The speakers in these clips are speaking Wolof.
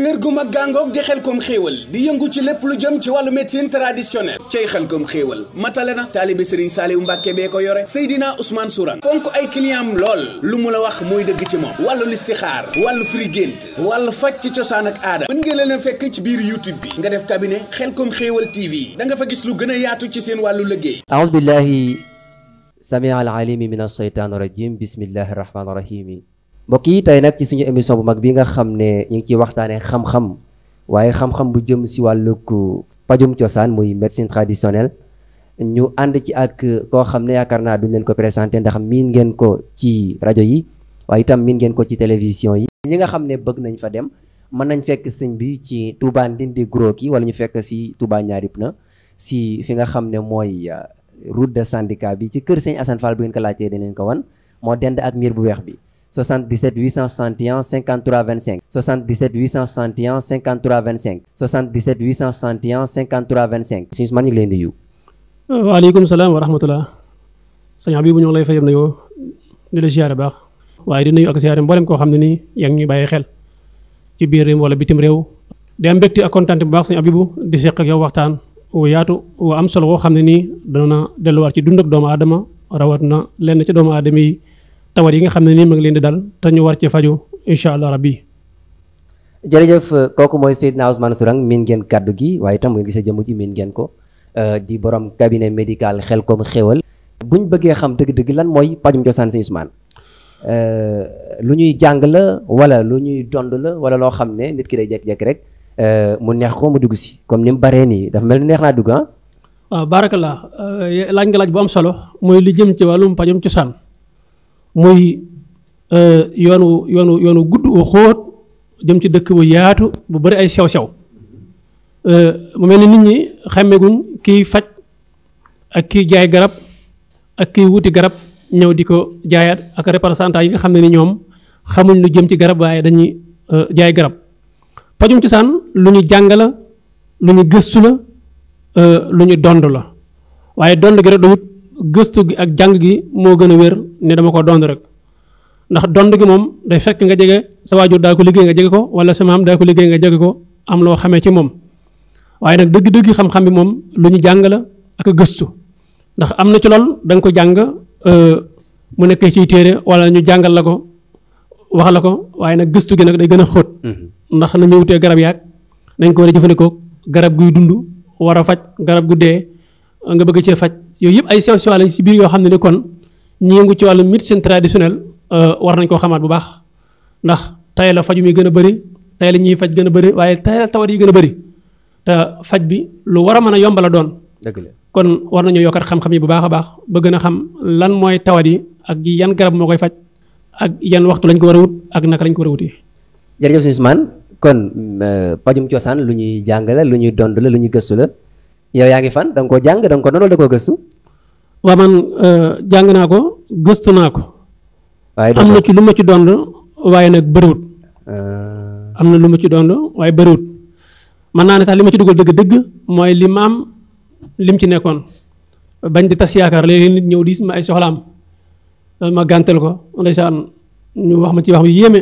kër gu mag gàngoog di Xelcom xéewal di yëngu ci lépp lu jëm ci wàllu médecine traditionnelle cay Xelcom xéewal matale na taalibe Serigne Saliou Mbàkke bee ko yore Seydina Ousmane Sourang fonk ay clientam lool lu mu la wax mooy dëgg ci moom wàllu listixaar wàllu firi gént wàllu faj ci cosaan ak aada mën ngeen leen a fekk ci biir YouTube bi nga def cabinet Xelcom xéewal TV da nga fa gis lu gën a yaatu ci seen wàllu liggéey. aouzu billahi samii al alimi min asheytaan rajim bismillahi rahmaani rahim. mbokk yi tey nag ci suñu émission bu mag bi nga xam ne ñu ngi ciy waxtaanee xam-xam waaye xam-xam bu jëm si wàllug pajum cosaan muy médecine traditionnelle ñu ànd ci ak koo xam ne yaakaar naa duñ leen ko présenté ndax miin ngeen ko ci rajo yi waaye itam miin ngeen ko ci télévision yi. ñi nga xam ne bëgg nañ fa dem mën nañ fekk sëñ bi ci Touba Ndindi Gros ki wala ñu fekk si Touba Ñaari Pneu si fi nga xam ne mooy route de syndicat bi ci kër sëñ Assane Fall bu ngeen ko laajtee dañ leen ko wan moo dend ak miir bu weex bi. 77 861 53 25 77 861 53 25 77 861 53 25 sëñ Ousmane ñu ngi leen di nuyu. waaleykum salaam wa rahmatulah sëñ Habibou ñu ngi lay fayam nuyoo di la ziyaare baax waaye di nuyu ak ziyaare mboolem koo xam ne nii yaa ngi ñuy bàyyi xel ci biir réew wala bitim réew di am mbégte ak kontaan bu baax sëñ Habibou di seq ak yow waxtaan wu yaatu wu am solo woo xam ne nii dana delluwaat ci dund ak doomu aadama rawat na lenn ci doomu aadama yi tawat yi nga xam ne nii ma ngi leen di dal te ñu war ci faju incha allah rabbi. jërëjëf kooku mooy Seydina Ousmane Sourang miin ngeen kàddu gi waaye itam ngeen gisee jëmm ci miin ngeen ko di borom cabinet médical Xelcom xéewal buñ bëggee xam dëgg-dëgg lan mooy pajum cosaan sëñ Ousmane lu ñuy jàng la wala lu ñuy dond la wala loo xam ne nit ki day jékki-jékki rek mu neex ko mu dugg si comme ni mu baree nii dafa mel ni neex naa dugg ah. waaw barakallah laaj nga laaj bu am solo mooy li jëm ci wàllum pajum cosaan. muy yoonu gudd wu xóot jëm ci dëkk bu yaatu bu bari ay sew-sew mu mel ni nit ñi xàmmeeguñ kiy faj ak kiy jaay garab ak kiy wuti garab ñëw di ko jaayaat ak représentant yi nga xam ne ni ñoom xamuñ lu jëm ci garab waaye dañuy jaay garab pajum cosaan lu ñu jàng la lu ñu gëstu la lu ñu dond la waaye dond gi rek doyut gëstu gi ak jàng gi moo gën a wér ne dama ko dond rek ndax dond gi moom day fekk nga jege sa waajur daa ko liggéey nga jege ko wala sa maam daa ko liggéey nga jege ko am loo xamee ci moom waaye nag dëgg-dëgg xam-xam bi moom lu ñu jàng la ak gëstu ndax am na ci lool da nga ko jàng mu nekkee ciy téere wala ñu jàngal la ko wax la ko waaye nag gëstu gi nag day gën a xóot ndax na ñëwutee garab yaag nañ ko war a jëfandikoo garab guy dund war a faj garab gu dee nga bëgg cee faj yooyu yëpp ay sew lañ ci biir yoo xam ne ni kon ñi yëngu ci wàllu médecine traditionnelle war nañ koo xamaat bu baax ndax tey la faju mi gën a bëri tey la ñuy faj gën a bëri waaye tey la tawat yi gën a bëri te faj bi lu war a mën a yomb la doon. dëgg la kon war nañoo yokkat xam-xam yi bu baax a baax ba gën a xam lan mooy tawat yi ak yan garab moo koy faj ak yan waxtu lañ ko war a wut ak naka lañ ko war a wuti. jërëjëf sëñ Ousmane kon pajum cosaan lu ñuy jàng la lu ñuy dond la lu ñuy gëstu la. yow yaa ngi fan da nga koo jàng da nga ko doon wala da koo gëstu. waaw man jàng naa ko gëstu naa ko. waaye am na ci lu ma ci dond waaye nag bëriwut. am na lu ma ci dond waaye bëriwut. mën naa ne sax li ma ci dugal dëgg-dëgg mooy li maam lim ci nekkoon bañ di tas yaakaar léegi nit ñëw diis ma ay soxlaam ma gàntal ko ndeysaan ñu wax ma ci wax bi yéeme.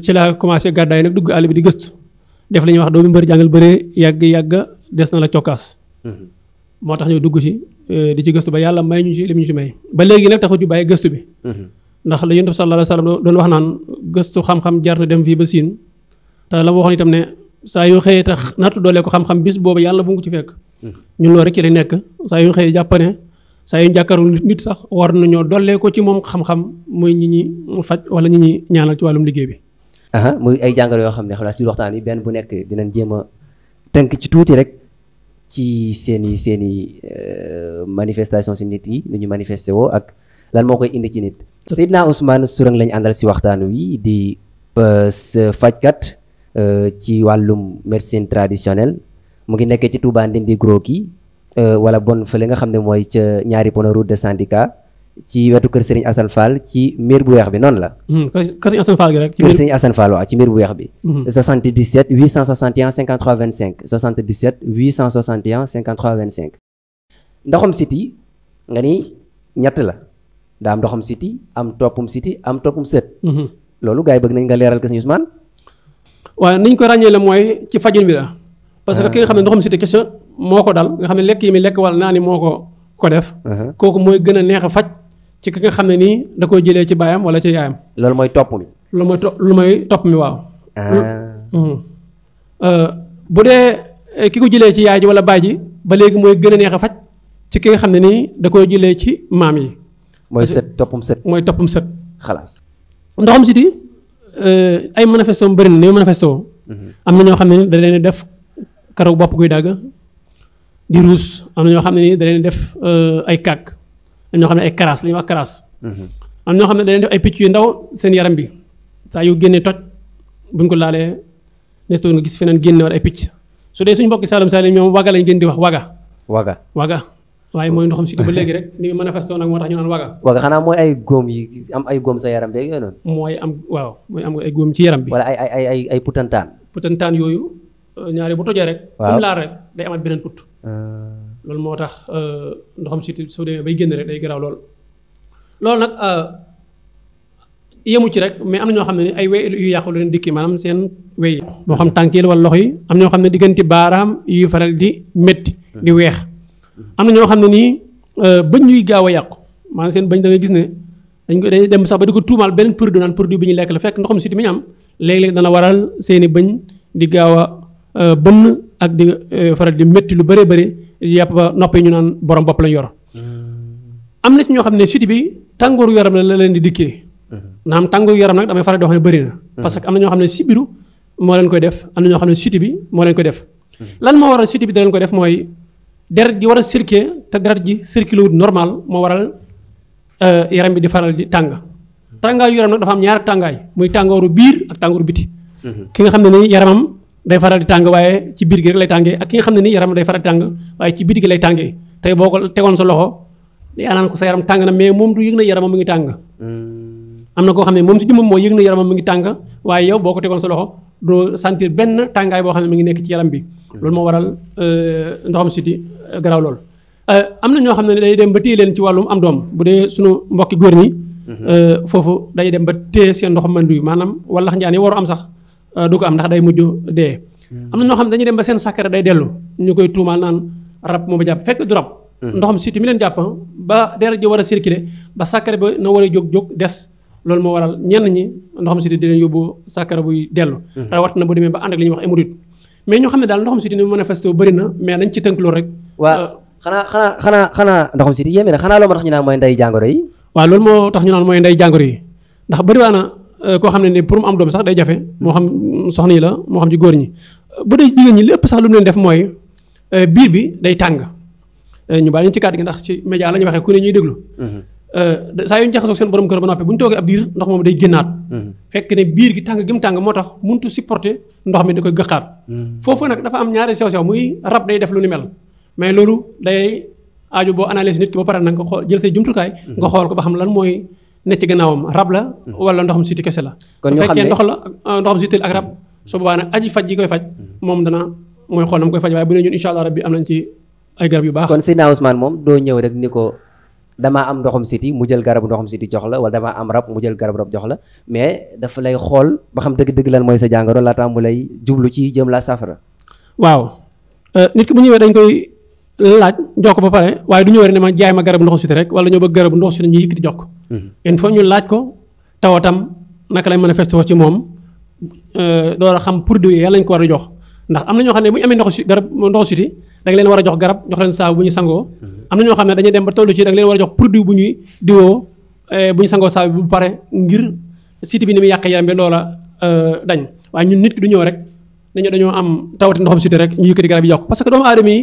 ci laa commencé gàddaay nag dugg àll bi di gëstu. def la ñuy wax doomu mbër jàngal bëree yàgg des na la cokkaas moo tax ñu dugg ci di ci gëstu ba yàlla may ñu ci li ñu ci may ba léegi nag taxut ñu bàyyi gëstu bi ndax la Yonent bi sallallahu alayhi wa sallam doon wax naan gëstu xam-xam jar na dem fii ba siin te la ma waxoon itam ne saa yu xëyee tax nattu doolee ko xam-xam bis boobu yàlla bu ngi ci fekk ñun loolu rek ci la nekk saa yu xëyee jàpp ne saa yu jàkkaarul nit sax war nañoo dollee ko ci moom xam-xam muy ñi ñi faj wala ñi ñi ñaanal ci wàllum liggéey bi muy ay jàngale yoo xam ne xam naa si waxtaan yi benn bu nekk dinañ jéem a tënk ci tuuti rek ci seeni manifestation si nit yi nu ñu manifesté woo ak lan moo koy indi ci nit. Seydina Ousmane Sourang lañ àndal si waxtaan wi di fajkat ci wàllum médecine traditionnelle mu ngi nekkee ci Touba Ndindi Gros ki wala bon fële nga xam ne mooy ca Ñaari Pneu route de syndicat ci wetu kër Serigne Assane Fall ci miir bu weex bi noonu la. kër Serigne Assane Fall gi rek. kër Serigne Assane Fall waaw ci miir bu weex bi. 77 861 53 25 77 861 53 25. ndoxam siti nga ni ñett la daa am ndoxam siti am toppum siti am toppum sët. loolu gars yi bëgg nañ nga leeral ko Serigne Ousmane. waaye niñ ko ràññee la mooy ci fajin bi la. parce que ki nga xam ne ndoxam siti kese moo ko dal nga xam ne lekk yi muy lekk wala naa ni moo ko def. kooku mooy gën a neex a faj ci ki nga xam ne nii da koy jëlee ci baayam wala ci yaayam. loolu mooy topp mi. lu mooy topp mi waaw. bu dee ki ko jëlee ci yaay ji wala baay ji ba léegi mooy gën a neex a faj ci ki nga xam ne nii da koy jëlee ci maam yi. mooy sët toppum sët. mooy toppum sët. xalaas. ndoxam siti ay manifestation bëri na ni manifesto am na ñoo xam ne ni da leen def karaw bopp guy dagg di ruus am na ñoo xam ne ni da leen def ay kàkk am ñoo xam ne ay karaas li ñuy wax karaas. am ñoo xam ne da leen def ay picc yu ndaw seen yaram bi saa yu génnee toj buñ ko laalee nesto nga gis feneen génne war ay picc su dee suñu mbokki Saalum Saalum ñoom waga lañ gën di wax waga waaye mooy ndoxam siti ba léegi rek ni manifesto nag moo tax ñu naan waga xanaa mooy ay góom yi am ay góom sa yaram beeg yooyu noonu. mooy am ay góom ci yaram bi. wala ay putantaan yooyu ñaari bu tojee rek. fu mu laal rek day amaat beneen put. loolu moo tax ndoxam siti soo demee bay génn rek day garaaw loolu nag yemu ci rek mais am na ñoo xam ne ni ay wey yu yàqu leen dikki maanaam seen wey moo xam tànk yi wala loxo yi am ñoo xam ne diggante baaraam yuy faral di métti di weex am na ñoo xam ne nii bëñ ñuy gaaw a yàqu maanaam seen bëñ da ngay gis ne dañuy dem sax ba di ko tuumaal beneen produit naan produit bi ñu lekk la fekk ndoxam siti mi ñu am léeg-léeg dana waral seeni bëñ di gaaw a bënn ak di faral di métti lu bëree bëri di yàpp ba noppi ñu naan borom bopp lañ yor am na ci ñoo xam ne siti bi tàngooru yaram la leen di dikkee naam tàngooru yaram nag damay faral di wax ne bëri na parce que am na ñoo xam ne sibiru moo leen koy def am na ñoo xam ne siti bi moo leen koy def lan moo waral siti bi da leen koy def mooy deret ji war a circuler te deret ji circuler wut normal moo waral yaram bi di faral di tàngaayu yaram nag dafa am ñaari tàngaay muy tàngooru biir ak tàngooru biti ki nga xam ne ni yaramam day faral di tàng waaye ci biir gi rek lay tàngee ak ki nga xam ne ni yaramam day faral di tàng waaye ci biti gi lay tàngee tey boo ko tegoon sa loxo yaa naan ko sa yaram tàng na mais moom du yëg na yaramam mu ngi tàng am na koo xam ne moom si jëmmam moo yëg na yaramam mu ngi tàng waaye yow boo ko tegoon sa loxo doo sentir benn tàngaay boo xam ne mu ngi nekk ci yaram bi loolu moo waral ndoxam siti garaaw lool am na ñoo xam ne day dem ba téye leen ci wàllum am doom bu dee suñu mbokki góor ñi foofu day dem ba téye seen ndoxam manduy maanaam wala njaan yi waru am sax du ko am ndax day mujj dee am na ñoo xam ne dañuy dem ba seen sàkkare day dellu ñu koy tuumaal naan rab moo ba jàpp fekk du rab ndoxam siti mi leen jàpp ba deret ji war a circuler ba sàkkare ba na war a jóg des loolu moo waral ñenn ñi ndoxam siti di leen yóbbu sàkkara buy dellu rawat na bu demee ba ànd ak li ñuy wax hémorroïde mais ñoo xam ne daal ndoxam siti ni mu manifesté bëri na mais nañ ci tënk loolu rek waaw xanaa ndoxam siti yéeme na xanaa loolu moo tax ñu naan mooy ndey jàngoro yi waaw loolu moo tax ñu naan mooy ndey jàngoro yi ndax bëri waa na koo xam ne ni pour mu am doom sax day jafe moo xam soxna yi la moo xam ci góor ñi bu dee jigéen ñi lépp sax lu mu leen def mooy biir bi day tàng ñu baal ñu ci kàddu gi ndax ci média la ñuy waxee ku ne ñuy déglu saa yu ñu jaxasoo seen borom kër ba noppi bu ñu toogee ab diir ndox moom day génnaat fekk ne biir gi tàng gi mu tàng moo tax muntu supporter ndox mi da koy gëqaat foofu nag dafa am ñaari sew-sew muy rab day def lu ni mel mais loolu day aaju boo analyse nit ki ba pare nag nga xool jël say jumtukaay nga xool ko ba xam lan mooy ne ci gannaawam rab la wala ndoxam siti kese la su fekkee ndoxam siti ak rab su boobaa nag aji faj yi koy faj moom dana mooy xool na mu koy faj waaye bu ne ñun incha allah rabbi am nañ ci ay garab yu baax kon Seydina Ousmane moom doo ñëw rek ni ko damaa am ndoxam siti mu jël garabu ndoxam siti jox la wala damaa am rab mu jël garabu rab jox la mais dafa lay xool ba xam dëgg-dëgg lan mooy sa jàngoro laata mu lay jublu ci jëm la safara waaw nit ki bu ñëwee dañ koy laaj jox ko ba pare waaye du ñëwee rek ne ma jaay ma garabu ndoxam siti rek wala ñoo bëgg garabu ndoxam siti ñu yëkkati jox ko il faut ñu laaj ko tawatam naka lay manifesté ci moom door a xam produit yàlla lañ ko war a jox ndax am na ñoo xam ne bu ñu amee ndoxu siti da nga leen war a jox garab jox leen saabu bu ñu sangoo am na ñoo xam ne dañuy dem ba tollu ci da nga leen war a jox produit bu ñuy diwoo bu ñu sangoo saabu bu pare ngir siti bi ni muy yàq yaram bi loola dañ waaye ñun nit ki du ñëw rek dañoo am tawati ndoxam siti rek ñu yëkkati garab yi yokk parce que doomu aadama yi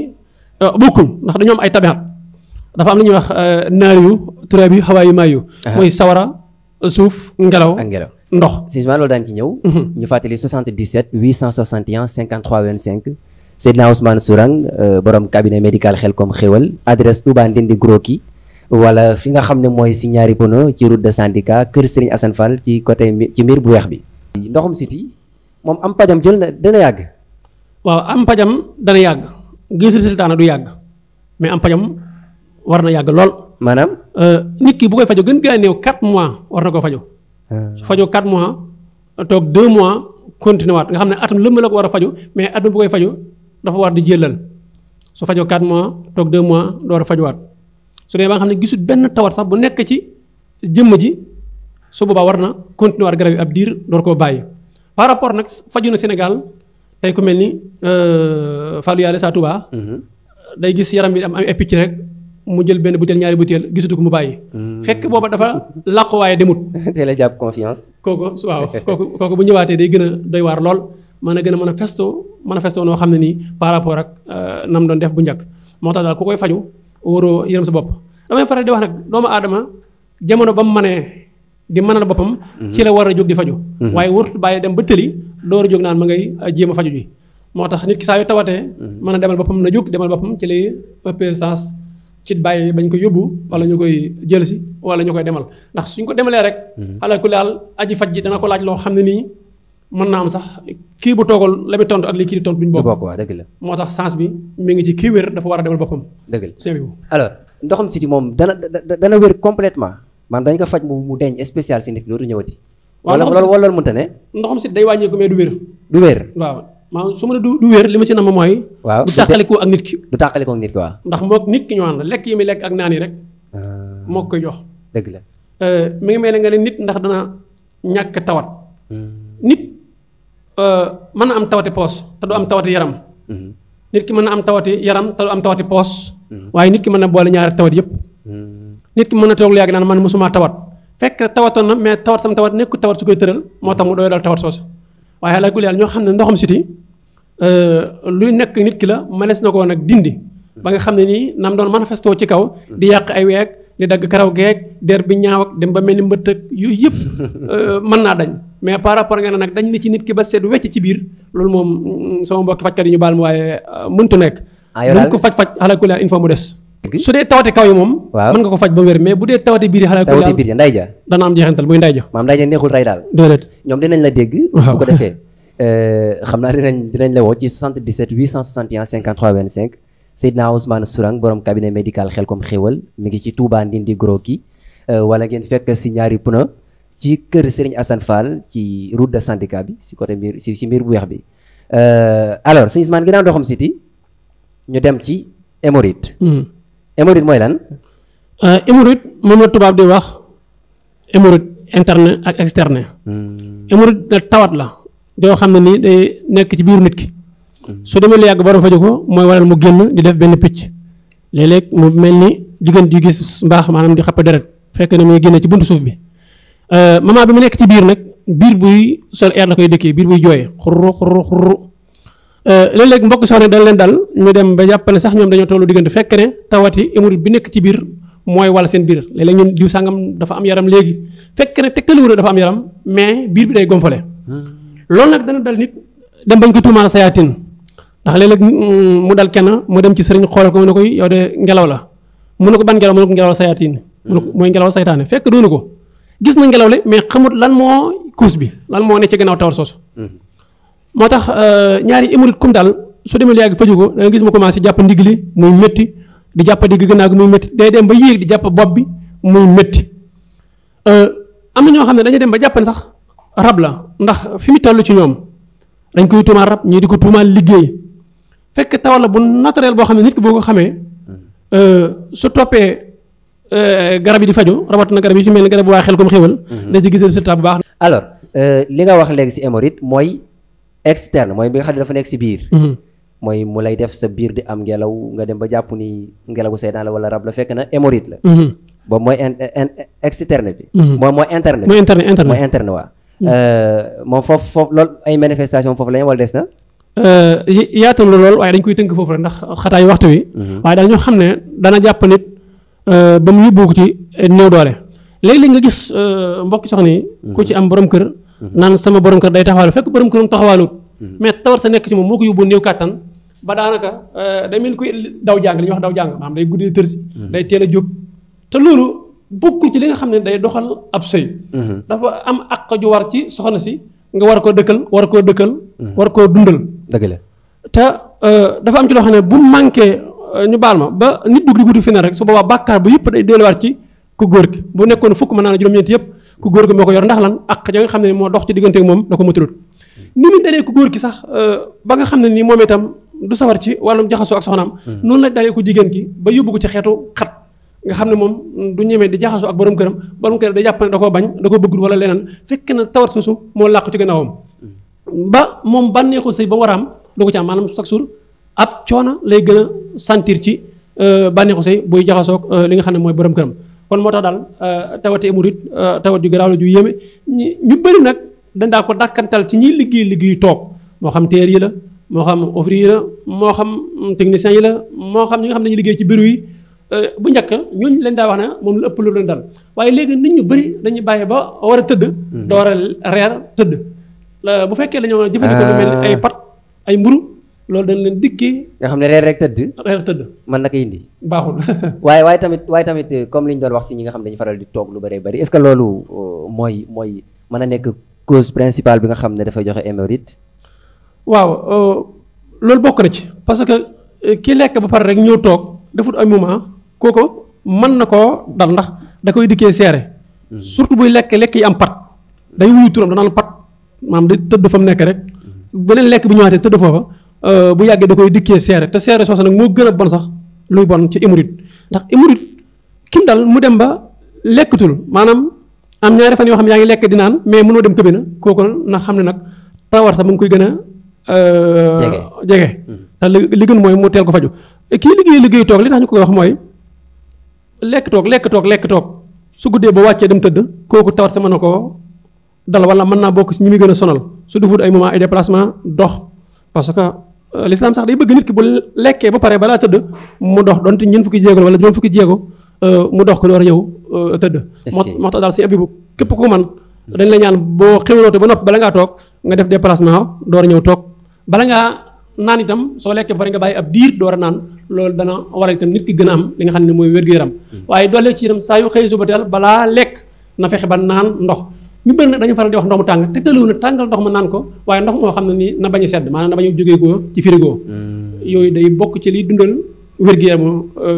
bokkuñ ndax dañoo am ay tabiat dafa am lu ñuy wax naar yu turaab yu xawaa yu maay yu mooy sawara suuf ngelaw ndox si loolu daan ci ñëw ñu fàttali 77 861 53 25 Seydina Ousmane Sourang borom cabinet médical Khelcom Xéwal adresse Touba Ndindi Groki wala fi nga xam ne mooy si ñaari pono ci route de syndicat kër Serigne Assane Fall ci côté ci miir bu weex bi ndoxum siti moom am pajam jël na dana yàgg waaw am pajam dana yàgg gis résultat na du yàgg mais am pajam war na yàgg lool maanaam nit ki bu koy fajo gën gaa néew 4 mois war na koo fajo su fajoo 4 mois toog 2 mois continuer waat nga xam ne atum lëmm la ko war a faju mais at bu koy faju dafa war di jëlal su fajoo 4 mois toog 2 mois door a fajuwaat su dee ba nga xam ne gisul benn tawat sax bu nekk ci jëmm ji su boobaa war na continuer waat garab yi ab diir door koo bàyyi. par rapport nag faju na Sénégal tey ku mel ni Fallou Yade Sa Touba day gis yaram bi am ay picc rek mu jël benn butéel ñaari butéel gisatu ko mu bàyyi. fekk booba dafa làqu waaye demut. teel a jàpp confiance. kooku waaw kooku bu ñëwaatee day gën a doy waar lool mën a gën a manifesto noo xam ne nii par rapport ak nam doon def bu njëkk moo tax daal ku koy faju waroo yërëm sa bopp. damay faral di wax nag doomu aadama jamono ba mu mënee di mënal boppam. ci la war a jóg di faju waaye warut bàyyi dem ba tëli door a jóg naan ma ngay jéem a faju ji moo tax nit ki saa yu tawatee mën a demal boppam na jóg demal boppam ci lay ëppee sens ci bàyyi bañ ko yóbbu wala ñu koy jël si wala ñu koy demal ndax suñ ko demalee rek xale ku laal aji faj ji dana ko laaj loo xam ne nii mën naa am sax kii bu toogal la muy tontu ak lii kii di tontu duñ bokk waaw dëgg la moo tax sens bi mi ngi ci kii wér dafa war a demal boppam dëgg la sëñ bi alors ndoxam siti moom dana wér complètement maanaam dañ ko faj mu deñ spécial si nit ki dootu ñëwati wala loolu mënta ne ndoxam siti day wàññeeku mais du wér du wér waaw maanaam su ma ne du wér li ma ci nam mooy waaw du tàqalikoo ak nit ki du tàqalikoo ak nit ki waaw ndax mook nit ki ñoo ànd lekk yi muy lekk ak naan yi rek moo koy jox dëgg la mi ngi mel ne nga ne nit ndax dana ñàkk tawat nit mën na am tawati poos te du am tawati yaram nit ki mën na am tawati yaram te du am tawati poos waaye nit ki mën na boole ñaari tawat yëpp nit ki mën na toog lu yàgg naan man mosuma tawat fekk tawatoon na mais tawat sam tawat nekku tawat su koy tëral moo tax mu doy dal tawat soosu waaye xalaa gul yàlla ñoo xam ne ndoxam siti luy nekk nit ki la mënees na koo nag dindi ba nga xam ne nii nam doon manifesto ci kaw di yàq ay weeg di dagg karaw geeg der bi ñaaw ak dem ba mel ni mbëtt ak yooyu yëpp mën naa dañ mais par rapport nga ne nag dañ ni ci nit ki ba seet wecc ci biir loolu moom sama mbokki fajkat yi ñu baal ma waaye mëntu nekk buñ ko faj xalaa gul yàlla il faut mu des su dee tawate kaw yi moom mën nga ko faj ba wér mais bu dee tawate biir yi xalaa gul yàlla nday ja dana am jeexantal muy nday ja maam nday ja neexul rey daal déedéet ñoom dinañ la dégg bu ko defee xam naa dinañ la woo ci 77 861 53 25 Seydina Ousmane Sourang borom cabinet médical Xelkom Xéwal mi ngi ci Touba Ndindi Gros ki wala ngeen fekk si ñaari pneu ci kër Serigne Assane Fall ci route de syndicat bi si côté mbir si mbir bu weex bi alors sëñ Ousmane ginnaaw ndoxam siti ñu dem ci hémorroïde hémorroïde mooy lan hémorroïde moom la tubaab di wax hémorroïde interne ak externe hémorroïde na tawat la doo xam ne nii day nekk ci biiru nit ki su demee lu yàgg borom faju ko mooy waral mu génn di def benn picc léeg-léeg mu mel ni jigéen di gis mbaax maanaam di xapp deret fekk ne muy génne ci buntu suuf bi moment bi mu nekk ci biir nag biir buy sol air la koy dëkkee biir buy jooy xurru léeg-léeg mbokk soxna dañ leen dal ñu dem ba jàppale sax ñoom dañoo tollu diggante fekk ne tawati hémorroïde bi nekk ci biir mooy wàll seen biir léeg-léeg ñun diw sàngam dafa am yaram léegi fekk ne tegtaliwu na dafa am yaram mais biir bi day gonfale loolu nag dana dal nit dem bañ ko tuumaal sayaatin ndax léeg-léeg mu dal kenn mu dem ci sëriñ xoolal ko mu ne koy yow de ngelaw la mu ne ko ban ngelaw mu ne ko ngelaw sayaatin mu ne ko mooy ngelaw saytaane fekk doonu ko gis na ngelaw le mais xamut lan moo cause bi lan moo ne ci gannaaw tawar soosu moo tax ñaari hémorroïde kum daal su demee lu yàgg faju ko da nga gis mu commencé jàpp ndigg li muy métti di jàpp digg gannaaw gi muy métti day dem ba yéeg di jàpp bopp bi muy métti am na ñoo xam ne dañuy dem ba jàpp ne sax rab la ndax fi mu toll ci ñoom dañ koy tuumaal rab ñii di ko tuumaal liggéey fekk tawal la bu naturel boo xam ne nit ki boo ko xamee su toppee garab yi di faju rawatina garab yi ci mel ni garab bu waa Xelkom Xéwal da ci gis résultat bu baax. alors li nga wax léegi si hémorroïde mooy externe mooy bi nga xam ne dafa nekk si biir mooy mu lay def sa biir di am ngelaw nga dem ba jàpp ni ngelawu seytaan la wala rab la fekk na hémorroïde la boobu mooy externe bi mooy interne mooy interne mooy interne waa moom foofu loolu ay manifestation foofu lañu wala des na yaatal la lool waaye dañ koy tënk foofu rek ndax xataayu waxtu wi waaye daal ñoo xam ne dana jàpp nit ba mu yóbbu ko ci néew doole léegi-léegi nga gis mbokki soxna yi ku ci am borom kër naan sama borom kër day taxawaalu fekk borom këram taxawaalut mais tawar sa nekk ci moom moo ko yóbbu néew kàttan ba daanaka day mel koy daw jàng li ñuy wax daw jàng maanaam day guddee tërsi day teel a jóg te loolu bokkul ci li nga xam ne day doxal ab sëy dafa am àq ju war ci soxna si nga war koo dëkkal war koo dundal dëgg la te dafa am ci loo xam ne bu manqué ñu baal ma ba nit dugg di guddi fi ne rek su boobaa bàkkaar ba yëpp day delluwaat ci ku góor gi bu nekkoon fukk mën naa ne juróom-ñeent yëpp ku góor gi moo ko yor ndax lan àq ja nga xam ne moo dox ci diggante ak moom da ko matalut ni mu dalee ko góor ki sax ba nga xam ne nii moom itam du sawar ci wàllum jaxasoo ak soxnaam noonu la dalee ko jigéen ki ba yóbbu ko ci xeetu xat nga xam ne moom du ñemee di jaxasoo ak borom këram da jàpp ne da koo bañ da koo bëggul wala leneen fekk na tawat soosu moo làqu ci gannaawam ba moom bànneexu sëy ba war a am du ko ci am maanaam chaque jour ab coono lay gën a sentir ci bànneexu sëy buy jaxasoog li nga xam ne mooy borom këram kon moo tax daal tawati hémorroïde tawat ju garaaw la ju yéeme ñu bëri nag dañ daa ko dàkkantal ci ñiy liggéey toog moo xam teer yi la moo xam ouvrier yi la moo xam technicien yi la moo xam ñi nga xam ne dañuy liggéey ci bureau yi bu njëkk ñooñu leen daa wax ne moom lu ëpp lu leen dal waaye léegi nit ñu bëri dañuy bàyyi ba war a tëdd door a reer tëdd bu fekkee dañoo jëfandikoo lu mel ni ay pat ay mburu loolu dañ leen dikkee nga xam ne reer rek tëdd mën na ko indi baaxul waaye tamit comme li ñu doon wax si ñi nga xam ne dañu faral di toog lu bëree bëri est-ce que loolu mooy mën a nekk cause principale bi nga xam ne dafay joxe hémorroïde waaw loolu bokk na ci parce que ki lekk ba pare rek ñëw toog defut ay moment kooku mën na koo dal ndax da koy dikkee seere surtout buy lekk yi am pat day wuyu turam danaan pat maanaam da tëdd fa mu nekk rek beneen lekk bi ñëwaatee tëdd foofa bu yàggee da koy dikkee seere te seere soosu nag moo gën a bon sax luy bon ci hémorroïde ndax hémorroïde kim dal mu dem ba lekkatul maanaam am ñaari fan yoo xam ne yaa ngi lekk di naan mais mënoo dem këbina kooku na xam ne nag tawar sax mu ngi koy gën a jege te li gën mooy mu teel ko faju kii liggéey toog li tax ñu ko wax mooy lekk toog su guddee ba wàccee dem tëdd kooku tawat sa mën na koo dal wala mën naa bokk ci ñi muy gën a sonal su defut ay moment ay déplacement dox parce que l'islam sax day bëgg nit ki bu lekkee ba pare balaa tëdd mu dox donte ñeent fukki jéego wala juróom fukki jéego mu dox ko door a ñëw tëdd moo tax daal si abibu képp ku man dañ la ñaan boo xewloote ba noppi bala ngaa toog nga def déplacement door a ñëw toog bala ngaa naan itam soo lekkee ba pare nga bàyyi ab diir door a naan loolu dana waral itam nit ki gën a am li nga xam ne mooy wér-gu-yaram waaye doole ci itam saa yu xëy suba teel balaa lekk na fexe ba naan ndox ñu bëri nag dañu faral di wax ndox mu tàng te tëluwu na tàngal ndox ma naan ko waaye ndox moo xam ne nii na bañ a sedd maanaam na bañ a jógee ko ci frigo yooyu day bokk ci liy dundal wér-gu-yaramu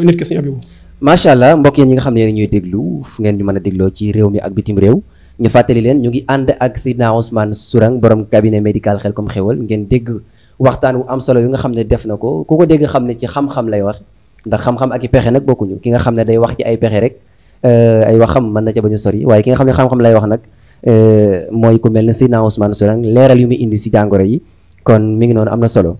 nit ki suñu abibu macha allah mbokk yi ñi nga xam ne yéen ñuy déglu fu ngeen ñu mën a dégloo ci réew mi ak bitim réew ñu fàttali leen ñu ngi ànd ak Seydina Ousmane Sourang borom cabinet médical Khelcom Xéwal ngeen dégg waxtaan wu am solo yu nga xam ne def na ko ku ko dégg xam ne ci xam-xam lay wax ndax xam-xam ak i pexe nag bokkuñu ki nga xam ne day wax ci ay pexe rek ay waxam mën na ca bañu sori waaye ki nga xam ne xam-xam lay wax nag mooy ku mel ne Seydina Ousmane Sourang leeral yu muy indi si jàngoro yi kon mi ngi noonu am na solo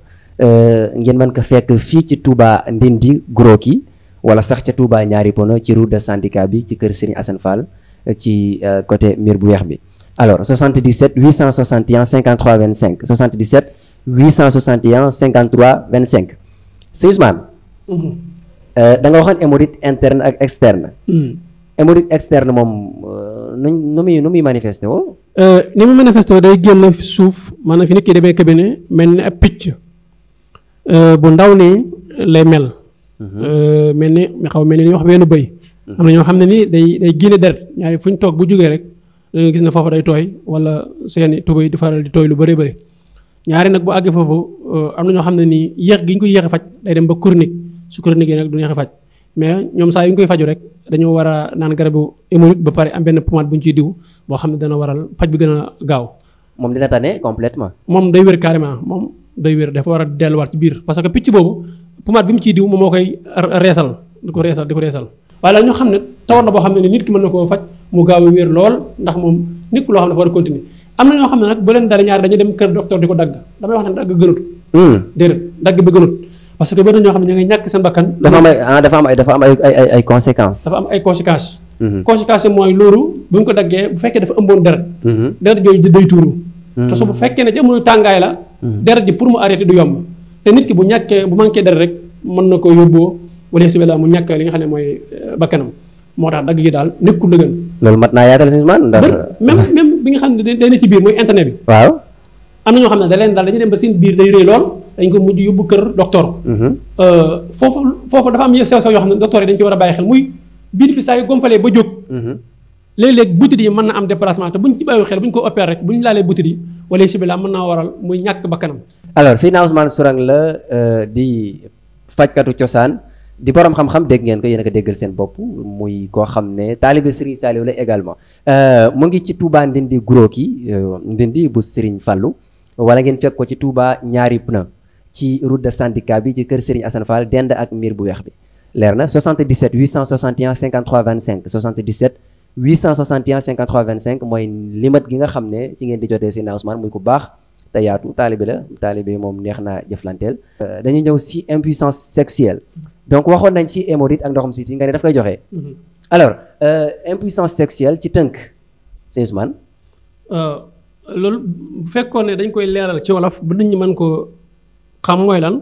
ngeen mën ko fekk fii ci Touba Ndindi Groki wala sax ca Touba ñaari pono ci route de syndicat bi ci kër Serigne Assane Fall ci côté mur bu weex bi alors 77 861 53 25 77 861 53 25 Sëñ Ousmane da nga waxoon hémorroïde interne ak externe hémorroïde externe moom nu muy manifesté woo ni mu manifesté day génn suuf maanaam fi nit ki demee cabinet mel ni ab picc bu ndaw nii lay mel mel ni li wax benn bëy am na ñoo xam ne nii day génne deret ñaari fu ñu toog bu jógee rek da nga gis ne foofu day tooy wala seeni tubéy di faral di tooy lu bëri bëri ñaari nag bu àggee foofu am na ñoo xam ne nii yéex gi ñu koy yéex a faj day dem ba chronique su chronique yi nag du neex a faj mais ñoom saa yu ñu koy faju rek dañoo war a naan garabu hémorroïde ba pare am benn pommade bu ñu ciy diw boo xam ne dana waral faj bi gën a gaaw. moom dina tane complètement. moom day wér carrément moom day wér dafa war a delluwaat ci biir parce que picc boobu pommade bi mu ciy diw moom moo koy reesal di ko reesal waaye daal ñoo xam ne tawat la boo xam ne nit ki mën na koo faj mu gaaw a wér lool ndax moom nit ku loo xam ne dafa war a continuer am na ñoo xam ne nag bu leen dara ñaar dañuy dem kër docteur di ko dagg damay wax ne dagg gënut déedéet dagg bi gënut parce que bëri na ñoo xam ne ñu ngi ñàkk seen bakkan dafa am ay conséquences dafa am ay conséquences conséquences mooy loolu bu ñu ko daggee bu fekkee dafa ëmboon deret jooju day tuuru te su bu fekkee ne ci amul tàngaay la deret ji pour mu arrêté du yomb te nit ki bu manqué deret rek mën na ko yóbboo wala si mu ñàkk li nga xam ne mooy bakkanam moo tax dagg gi daal nekkul dëggan loolu mat naa yaatal si man ndax même bi nga xam ne day ne ci biir mooy internet bi waaw am na ñoo xam ne da leen daal dañuy dem ba seen biir day rëy lool dañ ko mujj yóbbu kër docteur foofu dafa am sew yoo xam ne docteur yi dañ ci war a bàyyi xel muy biir bi saa yu gonfalee ba jóg léeg-léeg butit yi mën na am déplacement te buñ ci bàyyi xel buñ ko opéré rek buñ laalee butit yi wala si mën naa waral muy ñàkk bakkanam alors Seydina Ousmane Sourang la di fajkatu cosaan di borom xam-xam dégg ngeen ko yéen a ko déggal seen bopp muy koo xam ne taalibe Serigne Saliou la également mu ngi ci Touba Ndindi Groki Ndindi bu Serigne Fallou wala ngeen fekk ko ci Touba ñaari pneu ci route de syndicat bi ci kër Serigne Assane Fall dend ak miir bu weex bi leer na 77 861 53 25 77 861 53 25 mooy limat gi nga xam ne ci ngeen di jotee Seydina Ousmane muy ku baax te yaatu taalibe la taalibe moom neex naa jëflanteel. dañuy ñëw si impuissance sexuelle donc waxoon nañ ci hémorroïde ak ndoxum siti nga ne daf koy joxe. alors impuissance sexuelle ci tënk Sëñ Ousmane. loolu bu fekkoon ne dañ koy leeral ci wolof ba nit ñi mën ko xam mooy lan.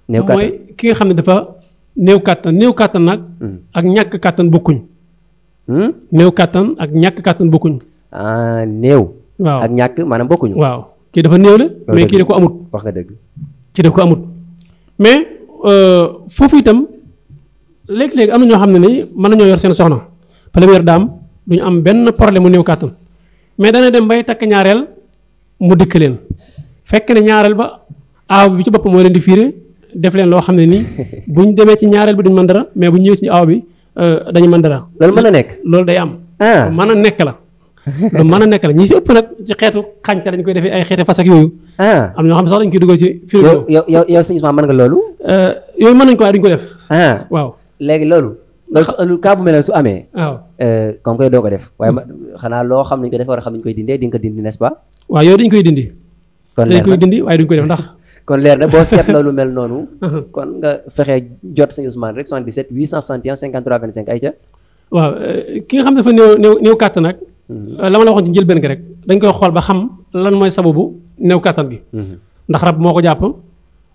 néew kàttan mooy ki nga xam ne dafa néew kàttan nag. ak ñàkk kàttan bokkuñ. néew kàttan ak ñàkk kàttan bokkuñ. néew. waaw ak ñàkk maanaam bokkuñu. waaw kii dafa néew la. mais kii da ko amut. wax nga dëgg. kii da ko amut mais foofu itam léegi-léegi am na ñoo xam ne ni mën nañoo yor seen soxna première dame duñu am benn problème mu néew kàttan mais dana dem bay takk ñaareel mu dikk leen fekk ne ñaareel ba aaw bi ci boppam moo leen di fiire def leen loo xam ne nii buñ demee ci ñaareel bi duñ mën dara mais bu ñëwee ci aaw bi dañu mën dara. loolu mën a nekk. loolu day am. mën a nekk la. lu mën a nekk la ñi si ëpp nag ci xeetu xañte dañ koy defee ay xeeti fas ak yooyu. am ñoo xam ne sax dañ koy dugal ci. frigo yow Sëñ Ousmane mën nga loolu. yooyu mën nañ ko waaye duñ ko def. waaw léegi loolu. loolu cas bu mel ne su amee. waaw comme koy doo ko def. waaye xanaa loo xam nañ ko def war a xam nañ koy dindee di nga ko dindi n'est-ce pas. waaw yooyu dañ koy dindi. kon leer na dañ koy dindi waaye duñ koy def ndax. kon leer na boo seetloo lu mel noonu. kon nga fexe jot Sëñ Ousmane rek 77 861 53 25 ayca. waaw ki nga xam ne dafa néew kàttan nag. la ma la waxoon ci njëlbeen gi rek dañ koy xool ba xam lan mooy sababu néew kàttan gi. ndax rab moo ko jàpp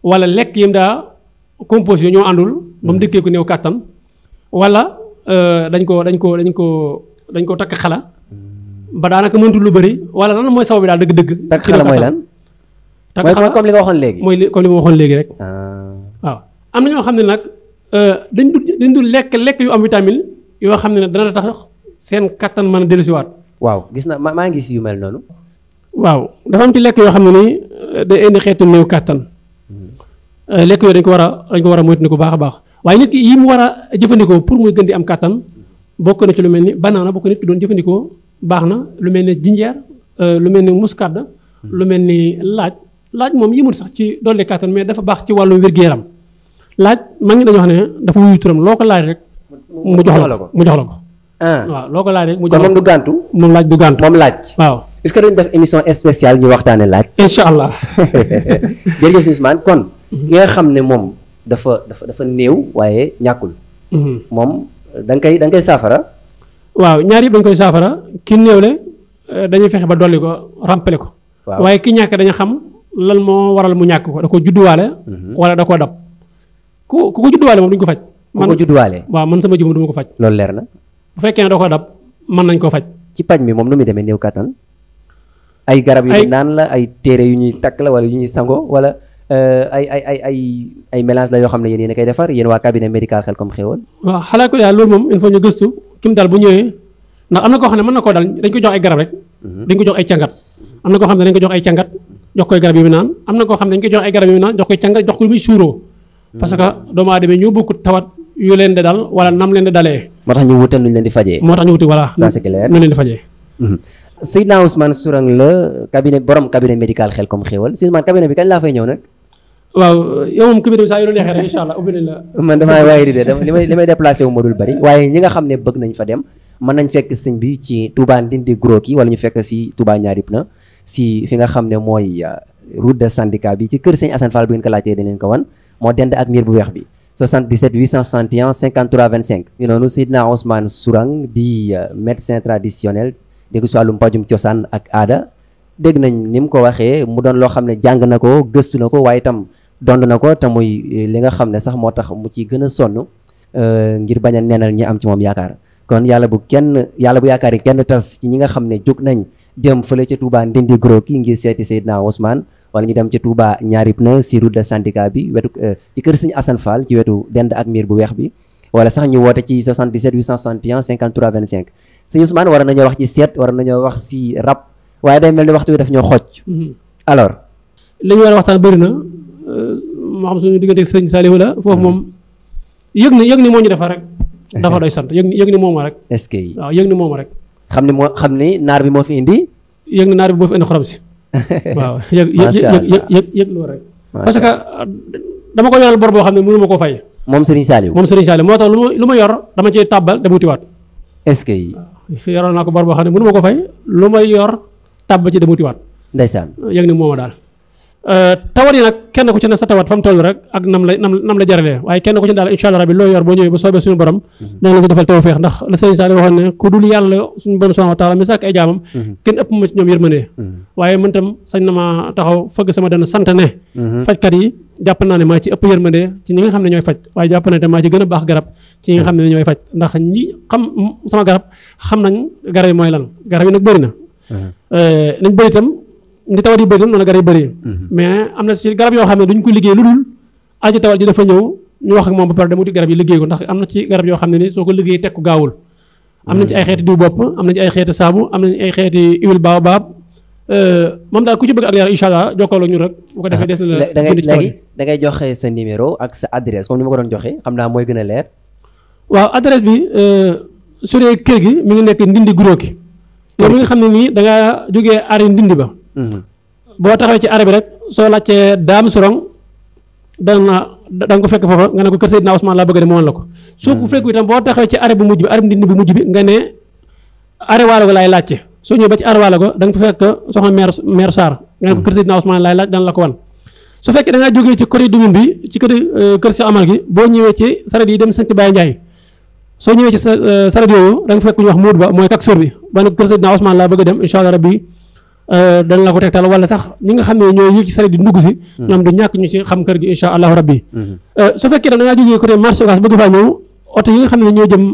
wala lekk yim daa composé yi ñoo àndul ba mu dikkee ko néew kàttan wala dañ ko takk xala ba daanaka mëntul lu bëri wala lan mooy sabab bi daal dëgg-dëgg. takk xala mooy lan. takk xala comme li nga waxoon léegi. mooy comme li ma waxoon léegi rek. waaw am na ñoo xam ne nag dañ dul lekk yu am vitamine yoo xam ne dana tax seen kàttan mën a dellusiwaat. waaw gis na maa ngi gis yu mel noonu. waaw dafa am ci lekk yoo xam ne nii day indi xeetu néew kàttan lekk yooyu dañ ko war a moytu ko baax a baax waaye nit ki yi mu war a jëfandikoo pour muy gën di am kàttan bokk na ci lu mel ni banaana bokk nit ki doon jëfandikoo baax na lu mel ni jinjeer lu mel ni muscade lu mel ni laaj moom yimul sax ci dolli kàttan mais dafa baax ci wàllu wér-gu-yaram laaj maa ngi dañoo xam ne dafa wuyu turam loo ko laaj rek mu jox la ko waaw loo ko laaj rek mu jox la ko moom du gàntu moom laaj du gàntu moom laaj waaw est-ce que duñ def émission spéciale ñu waxtaane laaj incha allah jërëjëf Sëñ Ousmane kon ki nga xam ne moom dafa néew waaye ñàkkul moom da nga koy saafara waaw ñaar yëpp dañ koy saafara ki néewle dañuy fexe ba dolli ko rampale ko waaye ki ñàkk dañu xam lan moo waral mu ñàkk ko da ko judduwaale wala da koo dab ku ko judduwaale moom duñ ko faj ku ko judduwaale waaw man sama jëm du ma ko faj loolu leer na bu fekkee ne da koo dab mën nañ koo faj ci paj mi moom nu muy demee néew kattan ay garab yu ñu naan la ay téere yu ñuy takk la wala yu ñuy sango wala ay mélange la yoo xam ne yéen a koy defar yéen waa cabinet médical Khelcom Xéewal waaw xalaat ko daal loolu moom il faut ñu gëstu kim daal bu ñëwee ndax am na koo xam ne mën na koo daal dañ ko jox ay garab rek dañ ko jox ay càngat am na koo xam ne dañ ko jox ay càngat jox koy garab yi mu naan am na koo xam ne dañ ko jox ay garab yi mu naan jox koy càngat jox ko muy suuroo parce que doomu aadama ñoo bokkut tawat yu leen di dal wala nam leen di dalee moo tax ñu wutal nuñ leen di fajee voilà ça c'est clair nu leen di fajee Seydina Ousmane Sourang la borom cabinet médical Khelcom Xéewal Sëñ Ousmane cabinet bi kañ laa fay ñëw nag waaw yow moom cabinet bi saa yu la neexee rek incha allah ubbi nañ la man damaa waaye di de li may déplacé wu ma dul bari waaye ñi nga xam ne bëgg nañ fa dem mën nañ fekk sëñ bi ci Touba Ndindi Gros ki wala ñu fekk si Touba ñaari pneu si fi nga xam ne mooy route de syndicat bi ci kër Sëñ Assane Fall bu ngeen ko laajtee dañ leen ko wan moo dend ak miir bu weex bi 77 861 53 25 ñu noonu Seydina Ousmane Sourang di médecin traditionnel dégg si wàllum pajum cosaan ak aada dégg nañ ni mu ko waxee mu doon loo xam ne jàng na ko gëstu na ko waaye itam dond na ko te muy li nga xam ne sax moo tax mu ciy gën a sonn ngir bañ a neenal ñi am ci moom yaakaar kon yàlla bu yaakaar yi kenn tas ci ñi nga xam ne jóg nañ jëm fële ca Touba Ndindi Gros ki ngir seeti Seydina Ousmane wala ñu dem ca Touba ñaari pneu si route de syndicat bi wetu ci kër Sëñ Assane Fall ci wetu dend ak miir bu weex bi wala sax ñu woote ci 77 861 53 25 Sëñ Ousmane war nañoo wax ci seet war nañoo wax si rab waaye day mel ni waxtu bi daf ñoo xoj alors li ñu war a waxtaan bëri na moo xam suñu diggante Sëñ Saliou la foofu moom yëg ni moo ñu defar rek dafa doy sant yëg ni mooma rek est-ce que waaw yëg ni mooma rek xam ni naar bi moo fi indi yëg ni naar bi moo fi indi xorom si waaw yëg loolu rek parce que dama ko yoral bor boo xam ne mënu ma ko fay moom Serigne Saliou moo tax lu ma yor dama cee tàbbal dem wutiwaat est-ce que yoral naa ko bor boo xam ne mënu ma ko fay lu may yor tàbbal ci dem wutiwaat ndeysaan yëg ni mooma daal tawat yi nag kenn ku ci ne sa tawat fa mu toll rek ak nam la jaralee waaye kenn ku ci daal incha allah rabbi loo yor boo ñëwee ba soobee suñu borom dana la ci defal tawfeex ndax la Serigne Saliou waxoon ne ku dul yàlla suñu borom subhanahu wa taala mi sàkk ay jaamam kenn ëpp ma ci ñoom yërmande waaye man tam sañ na ma taxaw fëgg sama dana sant ne fajkat yi jàpp naa ne maa ci ëpp yërmande ci ñi nga xam ne ñooy faj waaye jàpp naa ne maa ci gën a baax garab ci ñi nga xam ne ñooy faj ndax ñi xam sama garab xam nañ garab yi mooy lan garab yi nag bëri na nañ bëri itam ndi tawat yi bëri tam noonu garab yi bëri mais am na ci garab yoo xam ne duñ ko liggéey lu dul aji tawat ji dafa ñëw ñu wax ak moom ba pare dem wuti garab yi liggéey ko ndax am na ci garab yoo xam ne ni soo ko liggéey teg ko gaawul am nañ ci ay xeeti diw bopp am nañ ci ay xeeti saabu am nañ ay xeeti huile baobab moom daal ku ci bëgg ak leer incha allah jokkoo ak ñun rek bu ko defee des na la léegi da ngay joxe sa numéro ak sa adresse comme ni ma ko doon joxe xam naa mooy gën a leer waaw adresse bi su dee kër gi mi ngi nekk ndindi guro ki yow mi nga xam ne nii da ngaa jógee ari ndindi ba boo taxawee ci arrêt bi rek soo laajtee daam sorong da nga ko fekk foofa nga ne ko kër Seydina Ousmane laa bëgg de moom la ko soo ko fekk itam boo taxawee ci arrêt bu mujj bi arrêt ndindi bu mujj bi nga ne arrêt waalo go laay laajte soo ñëwee ba ci arrêt waalo go da nga fa fekk soxna maire Sarr nga ne ko kër Seydina Ousmane laay laaj dana la ko wan su fekkee da ngaa jógee ci corridor bi ci kër si amal gi boo ñëwee ci saret yi dem sant Baye Ndiaye soo ñëwee ci saret yooyu da nga fa fekk ñu wax Moodu Ba mooy takseur bi ba ne kër Seydina Ousmane laa bëgg a dem incha allah rabbi dana la ko tegtal wala sax ñi nga xam ne ñooy yéeg ci saret di ndugg si ñoom du ñàkk ñu ci xam kër gi incha allahu rabbi su fekkee da ngaa jógee côté marché Ocass bëgg faa ñëw oto yi nga xam ne ñoo jëm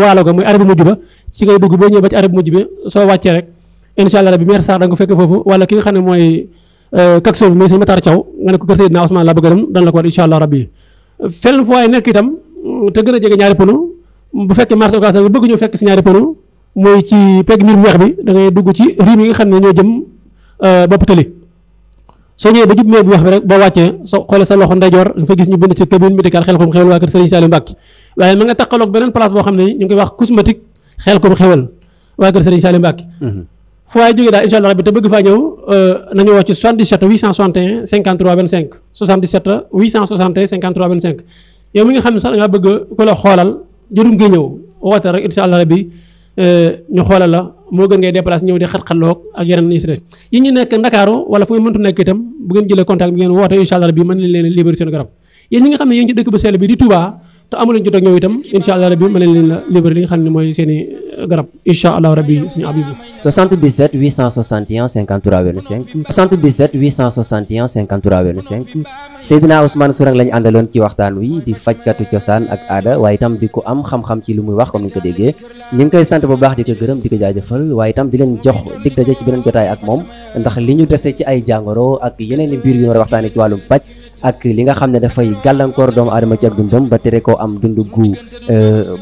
waalo ga muy arrêt bu mujj ba ci ngay dugg boo ñëwee ba ci arrêt bu mujj bi soo wàccee rek incha allah rabbi maire Sarr da nga ko fekk foofu wala ki nga xam ne mooy takseur bi muy sëñ Matar Thiaw nga ne ko kër Seydina Ousmane laa bëgg a dem dana la ko war incha allah rabbi feneen fu waaye nekk itam te gën a jege ñaari pënu bu fekkee marché Ocass nga bëgg ñëw fekk si ñaari pënu mooy ci pegg miir bu weex bi da ngay dugg ci riim yi nga xam ne ñoo jëm bopp tali soo ñëwee ba jub miir bu weex bi rek boo wàccee soo xoolee sa loxo ndeyjoor nga fa gis ñu bind ci cabine médicale Xelcom Xewal waa kër Serigne Saliou Mbacke waaye ma nga takkaloog beneen place boo xam ne ñu ngi koy wax cosmétique Xelcom Xewal waa kër Serigne Saliou Mbacke fu waaye jógee daal incha allah rabbi te bëgg faa ñëw nañu wax ci 77 861 53 25 77 861 53 25 yow mi nga xam ne sax da ngaa bëgg ku la xoolal jërum ngay ñëw woote rek incha allah rabbi ñu xoolal la moo gën ngay déplacé ñëw di xat-xatloog ak yeneen yi si des yi ñu nekk Ndakaaru wala fu ngeen mëntu nekk itam bu ngeen jëlee contact bi ngeen woote incha allah rabbi mën nañ leen libéré seen garab yéen ñi nga xam ne yéen ci dëkk bu sell bi di Touba te amuleen jot ak ñëw itam incha allah rabbi mën nañ leen la libéré li nga xam ne mooy seen i garab incha allah rabbi suñu abibu 77 861 53 25 77 861 53 25 Seydina Ousmane Sourang lañu àndaloon ci waxtaan wi di fajkatu cosaan ak aada waaye itam di ko am xam-xam ci lu muy wax comme ni ñu ko déggee ñu ngi koy sant bu baax di ko gërëm di ko jaajëfal waaye itam di leen jox dig daje ci beneen jotaay ak moom ndax li ñu dese ci ay jàngoro ak yeneen i mbir yu ñu war a waxtaanee ci wàllum paj ak li nga xam ne dafay gàllankoor doomu aadama ci ak dundam ba tere koo am dund gu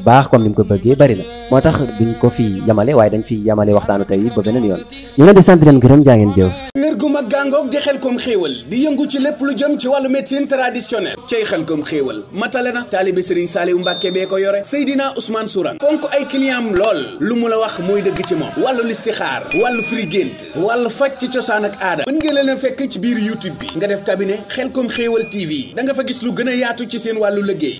baax comme ni mu ko bëggee bari na moo tax duñ ko fi yamale waaye dañ fi yamale waxtaanu tey ba beneen yoon ñu leen di sant leen gërëm jaa ngeen jëf kër gu mag gàngoog di Xelcom Xéewal di yëngu ci lépp lu jëm ci wàllu médecine traditionnelle cay Xelcom Xéewal matale na taalibe Serigne Saliou Mbacke bee ko yore Seydina Ousmane Sourang fonk ay client am lool lu mu la wax mooy dëgg ci moom wàllu listixaar wàllu firi gént wàllu faj ci cosaan ak aada mën ngeen leen a fekk ci biir YouTube bi nga def cabinet Xelcom Xéewal TV da nga fa gis lu gën a yaatu ci seen wàllu liggéey